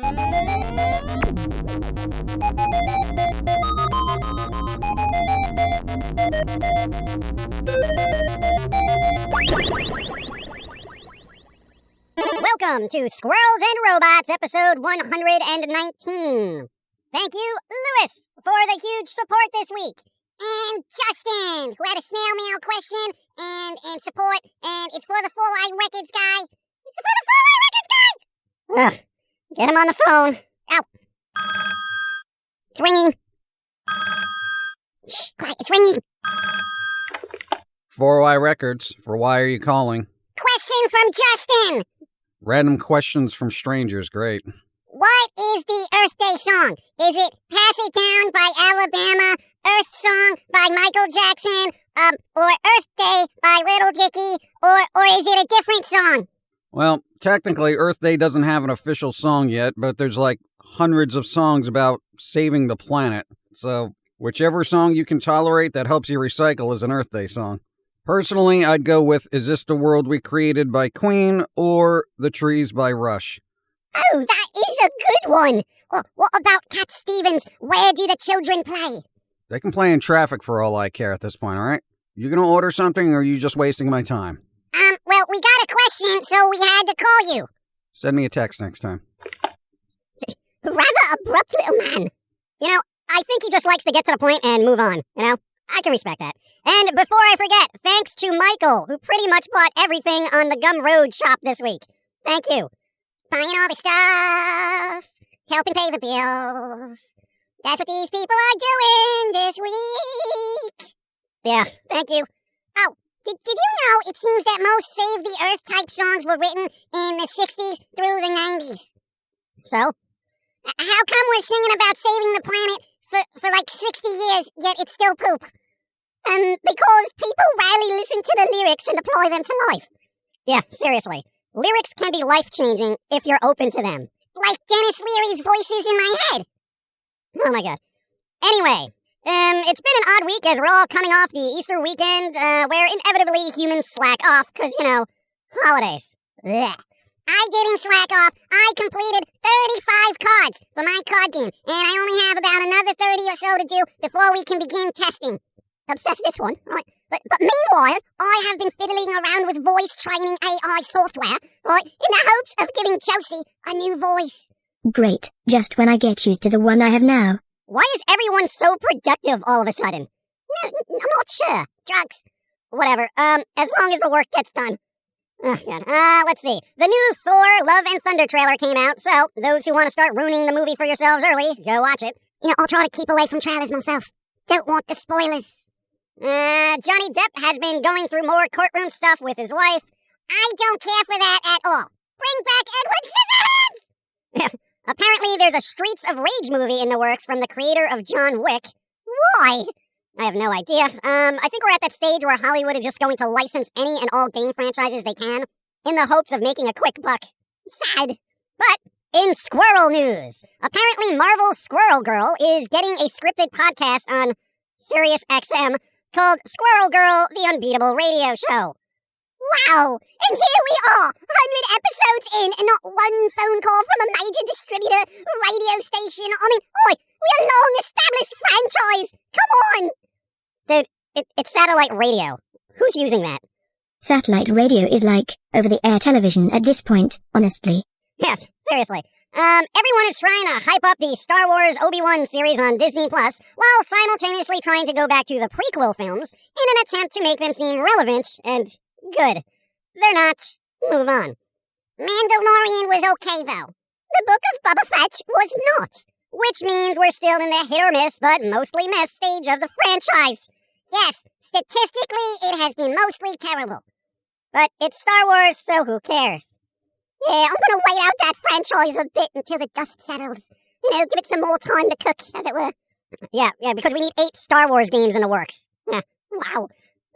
Welcome to Squirrels and Robots, episode 119. Thank you, Lewis, for the huge support this week. And Justin, who had a snail mail question and support, and it's for the 4y Records guy. It's for the 4y Records guy! Ugh, get him on the phone. Ow. It's ringing. Shh, quiet, it's ringing. 4y Records, for why are you calling? Question from Justin. Random questions from strangers, great. What is the Earth Day song? Is it Pass It Down by Alabama, Earth Song by Michael Jackson, or Earth Day by Little Dicky, or is it a different song? Well, technically, Earth Day doesn't have an official song yet, but there's like hundreds of songs about saving the planet. So, whichever song you can tolerate that helps you recycle is an Earth Day song. Personally, I'd go with Is This the World We Created by Queen or The Trees by Rush. Oh, that is a good one. What about Cat Stevens' Where Do the Children Play? They can play in traffic for all I care at this point, alright? You gonna order something or are you just wasting my time? Well, we got a question, so we had to call you. Send me a text next time. Rather abrupt little man. You know, I think he just likes to get to the point and move on, you know? I can respect that. And before I forget, thanks to Michael, who pretty much bought everything on the Gum Road shop this week. Thank you. Buying all the stuff, helping pay the bills. That's what these people are doing this week. Yeah, thank you. Oh, did you know it seems that most Save the Earth type songs were written in the 60s through the 90s? So, how come we're singing about saving the planet for like 60 years, yet it's still poop? Because people rarely listen to the lyrics and apply them to life. Yeah, seriously. Lyrics can be life-changing if you're open to them. Like Dennis Leary's voices in my head. Oh my god. Anyway, it's been an odd week as we're all coming off the Easter weekend, where inevitably humans slack off, because, you know, holidays. Blech. I didn't slack off. I completed 35 cards for my card game, and I only have about another 30 or so to do before we can begin testing. Obsess this one, right? But meanwhile, I have been fiddling around with voice training AI software, right, in the hopes of giving Josie a new voice. Great, just when I get used to the one I have now. Why is everyone so productive all of a sudden? I'm not sure. Drugs. Whatever, as long as the work gets done. Oh, God. Let's see. The new Thor Love and Thunder trailer came out, so those who want to start ruining the movie for yourselves early, go watch it. You know, I'll try to keep away from trailers myself. Don't want the spoilers. Johnny Depp has been going through more courtroom stuff with his wife. I don't care for that at all. Bring back Edward Scissorhands! Apparently there's a Streets of Rage movie in the works from the creator of John Wick. Why? I have no idea. I think we're at that stage where Hollywood is just going to license any and all game franchises they can, in the hopes of making a quick buck. Sad. But in squirrel news, apparently Marvel's Squirrel Girl is getting a scripted podcast on Sirius XM called Squirrel Girl, the Unbeatable Radio Show. Wow! And here we are, 100 episodes in, and not one phone call from a major distributor, radio station. I mean, oi, we're a long-established franchise. Come on! Dude, it's satellite radio. Who's using that? Satellite radio is like over-the-air television at this point, honestly. Yeah, seriously. Everyone is trying to hype up the Star Wars Obi-Wan series on Disney Plus, while simultaneously trying to go back to the prequel films in an attempt to make them seem relevant and good. They're not. Move on. Mandalorian was okay, though. The Book of Boba Fett was not. Which means we're still in the hit or miss, but mostly miss stage of the franchise. Yes, statistically, it has been mostly terrible. But it's Star Wars, so who cares? Yeah, I'm gonna wait out that franchise a bit until the dust settles. You know, give it some more time to cook, as it were. Yeah, because we need 8 Star Wars games in the works. Yeah, wow.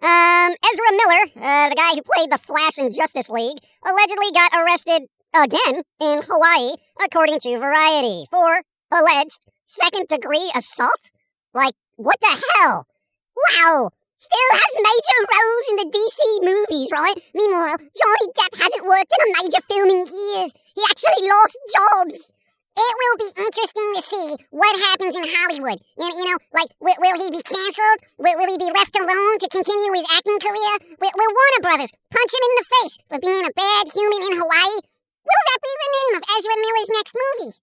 Ezra Miller, the guy who played the Flash in Justice League, allegedly got arrested again in Hawaii, according to Variety, for alleged second-degree assault? Like, what the hell? Wow! Still has major roles in the DC movies, right? Meanwhile, Johnny Depp hasn't worked in a major film in years. He actually lost jobs. It will be interesting to see what happens in Hollywood. You know, like, will he be canceled? Will he be left alone to continue his acting career? Will Warner Brothers punch him in the face for being a bad human in Hawaii? Will that be the name of Ezra Miller's next movie?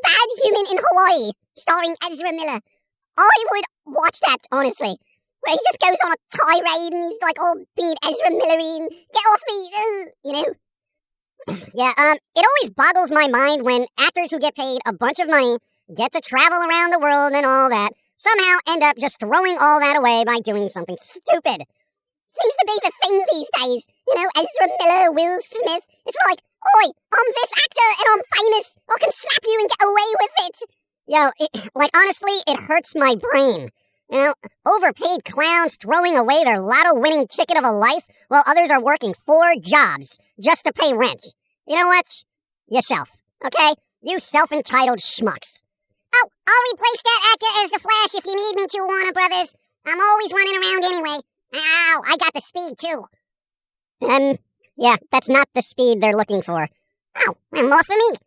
Bad Human in Hawaii, starring Ezra Miller. I would watch that, honestly. Where he just goes on a tirade and he's like, oh, being Ezra Miller, get off me, you know? Yeah, it always boggles my mind when actors who get paid a bunch of money, get to travel around the world and all that, somehow end up just throwing all that away by doing something stupid. Seems to be the thing these days. You know, Ezra Miller, Will Smith. It's like, oi, I'm this actor and I'm famous. I can slap you and get away with it. Yo, honestly, it hurts my brain. You know, overpaid clowns throwing away their lotto-winning ticket of a life while others are working 4 jobs just to pay rent. You know what? Yourself, okay? You self-entitled schmucks. Oh, I'll replace that actor as the Flash if you need me to, Warner Brothers. I'm always running around anyway. Ow, I got the speed, too. Yeah, that's not the speed they're looking for. Oh, and more for me.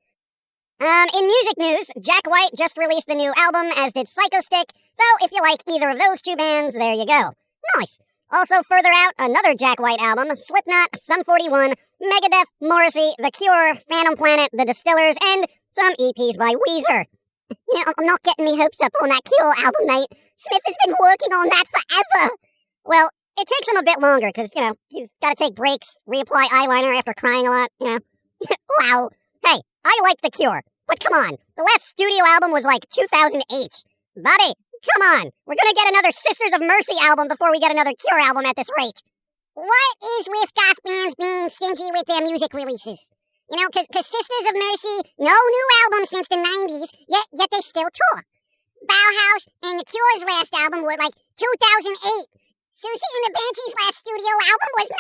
In music news, Jack White just released a new album, as did Psycho Stick, so if you like either of those 2 bands, there you go. Nice. Also further out, another Jack White album, Slipknot, Sum 41, Megadeth, Morrissey, The Cure, Phantom Planet, The Distillers, and some EPs by Weezer. You know, I'm not getting me hopes up on that Cure album, mate. Smith has been working on that forever. Well, it takes him a bit longer, because, you know, he's got to take breaks, reapply eyeliner after crying a lot, you know. Wow. Hey, I like The Cure, but come on. The last studio album was like 2008. Buddy, come on. We're gonna get another Sisters of Mercy album before we get another Cure album at this rate. What is with goth bands being stingy with their music releases? You know, cause Sisters of Mercy, no new album since the 90s, yet they still tour. Bauhaus and The Cure's last album were like 2008. Susie and the Banshees' last studio album was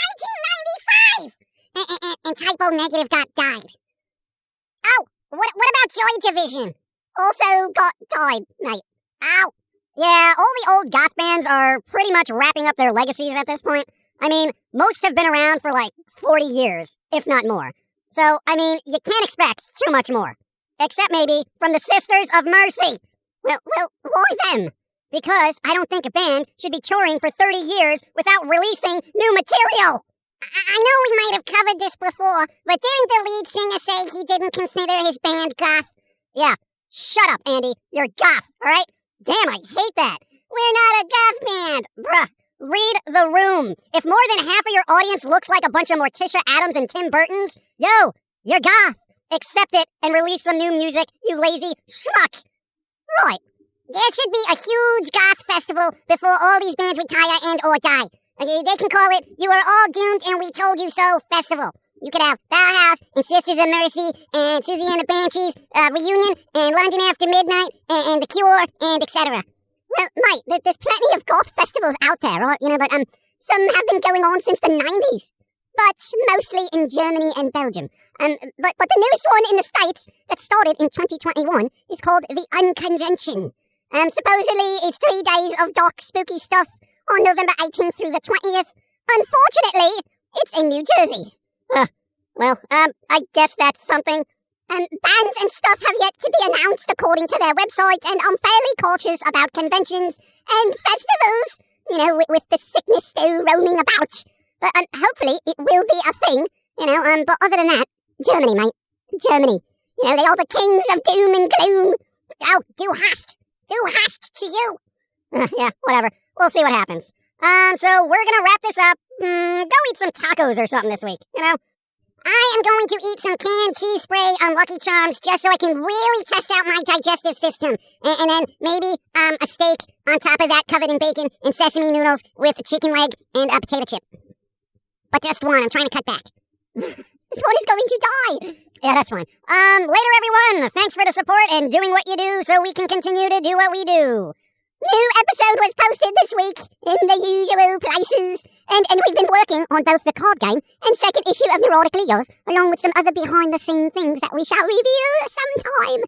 1995. And Typo Negative died. Oh, what about Joy Division? Also died, mate. Ow. Yeah, all the old goth bands are pretty much wrapping up their legacies at this point. I mean, most have been around for like 40 years, if not more. So, I mean, you can't expect too much more. Except maybe from the Sisters of Mercy. Well, why them? Because I don't think a band should be touring for 30 years without releasing new material. I know we might have covered this before, but didn't the lead singer say he didn't consider his band goth? Yeah, shut up, Andy. You're goth, alright? Damn, I hate that. We're not a goth band. Bruh, read the room. If more than half of your audience looks like a bunch of Morticia Adams and Tim Burtons, yo, you're goth. Accept it and release some new music, you lazy schmuck. Right. There should be a huge goth festival before all these bands retire and or die. They can call it You Are All Doomed and We Told You So Festival. You could have Bauhaus and Sisters of Mercy and Susie and the Banshees reunion and London After Midnight and The Cure and etc. Well, mate, there's plenty of goth festivals out there, right? You know, but some have been going on since the 90s. But mostly in Germany and Belgium. But the newest one in the States that started in 2021 is called the Unconvention. Supposedly it's 3 days of dark, spooky stuff on November 18th through the 20th. Unfortunately, it's in New Jersey. I guess that's something. Bands and stuff have yet to be announced according to their website, and I'm fairly cautious about conventions and festivals, you know, with the sickness still roaming about. But hopefully it will be a thing, you know, but other than that, Germany, mate. Germany. You know, they are the kings of doom and gloom. Oh, du hast to you. Yeah, whatever. We'll see what happens. So we're gonna wrap this up. Go eat some tacos or something this week, you know? I am going to eat some canned cheese spray on Lucky Charms just so I can really test out my digestive system. And then maybe a steak on top of that covered in bacon and sesame noodles with a chicken leg and a potato chip. But just one, I'm trying to cut back. This one is going to die. Yeah, that's fine. Later everyone. Thanks for the support and doing what you do so we can continue to do what we do. New episode was posted this week in the usual places, and we've been working on both the card game and second issue of Neurotically Yours, along with some other behind-the-scene things that we shall reveal sometime.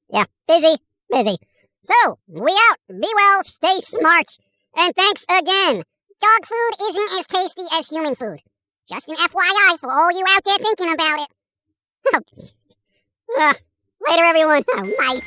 Yeah, busy. So, we out. Be well, stay smart, and thanks again. Dog food isn't as tasty as human food. Just an FYI for all you out there thinking about it. Oh, Later, everyone. Oh, night.